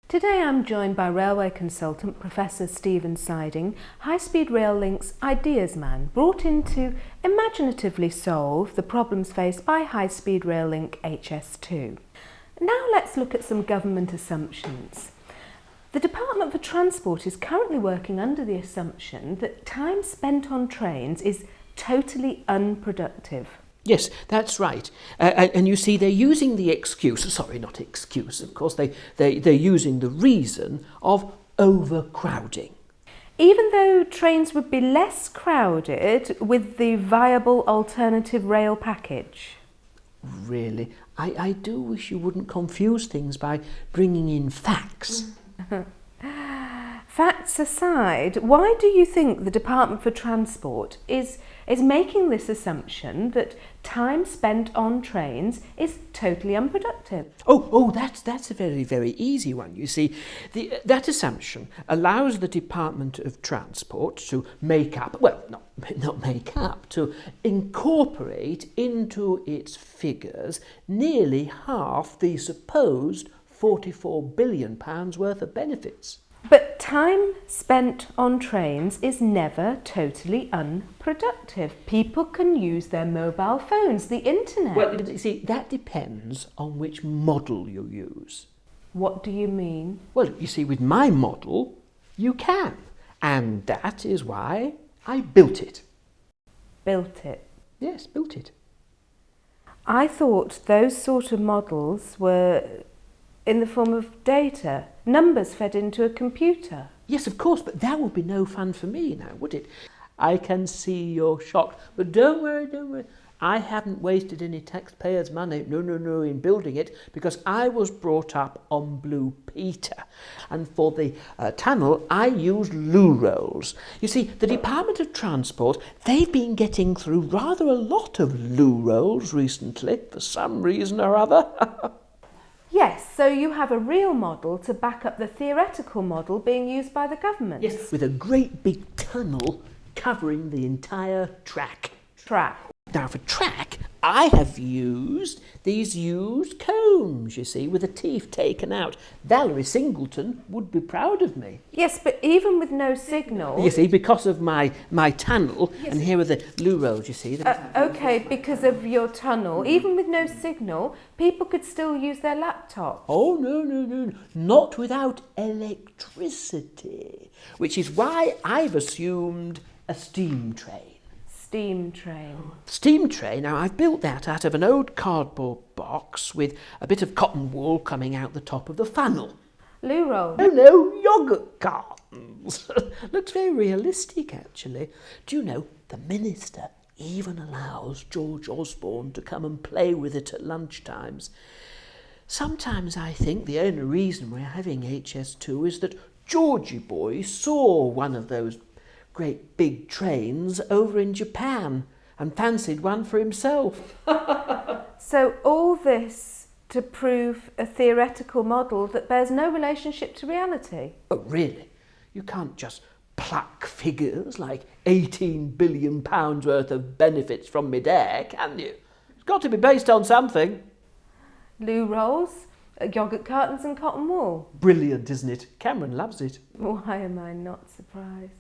Today I'm joined by railway consultant Professor Stephen Siding, high-speed rail links ideas man, brought in to imaginatively solve the problems faced by high-speed rail link HS2. Now let's look at some government assumptions. The Department for Transport is currently working under the assumption that time spent on trains is totally unproductive. Yes, that's right. And you see, they're using the excuse, sorry, not excuse, of course, they're using the reason of overcrowding. Even though trains would be less crowded with the viable alternative rail package. Really, I do wish you wouldn't confuse things by bringing in facts. Facts aside, why do you think the Department for Transport is making this assumption that time spent on trains is totally unproductive? Oh, that's a very, very easy one. You see, that assumption allows the Department of Transport to make up, well, not make up, to incorporate into its figures nearly half the supposed £44 billion worth of benefits. But time spent on trains is never totally unproductive. People can use their mobile phones, the internet. Well, you see, that depends on which model you use. What do you mean? Well, you see, with my model, you can. And that is why I built it. Built it? Yes, built it. I thought those sort of models were in the form of data, numbers fed into a computer. Yes, of course, but that would be no fun for me now, would it? I can see you're shocked, but don't worry. I haven't wasted any taxpayers' money, no, in building it, because I was brought up on Blue Peter. And for the tunnel, I used loo rolls. You see, the Department of Transport, they've been getting through rather a lot of loo rolls recently, for some reason or other. Yes, so you have a real model to back up the theoretical model being used by the government. Yes, with a great big tunnel covering the entire track. Now for track, I have used these used combs, you see, with the teeth taken out. Valerie Singleton would be proud of me. Yes, but even with no signal... You see, because of my tunnel, yes. And here are the loo rolls, you see. OK, because of your tunnel, even with no signal, people could still use their laptops. Oh, no, not without electricity, which is why I've assumed a steam train. Steam train. Steam train, now I've built that out of an old cardboard box with a bit of cotton wool coming out the top of the funnel. Loo roll? No, yoghurt cartons. Looks very realistic, actually. Do you know, the minister even allows George Osborne to come and play with it at lunchtimes. Sometimes I think the only reason we're having HS2 is that Georgie boy saw one of those great big trains over in Japan and fancied one for himself. So all this to prove a theoretical model that bears no relationship to reality? Oh, really? You can't just pluck figures like £18 billion worth of benefits from mid-air, can you? It's got to be based on something. Loo rolls, yoghurt cartons and cotton wool. Brilliant, isn't it? Cameron loves it. Why am I not surprised?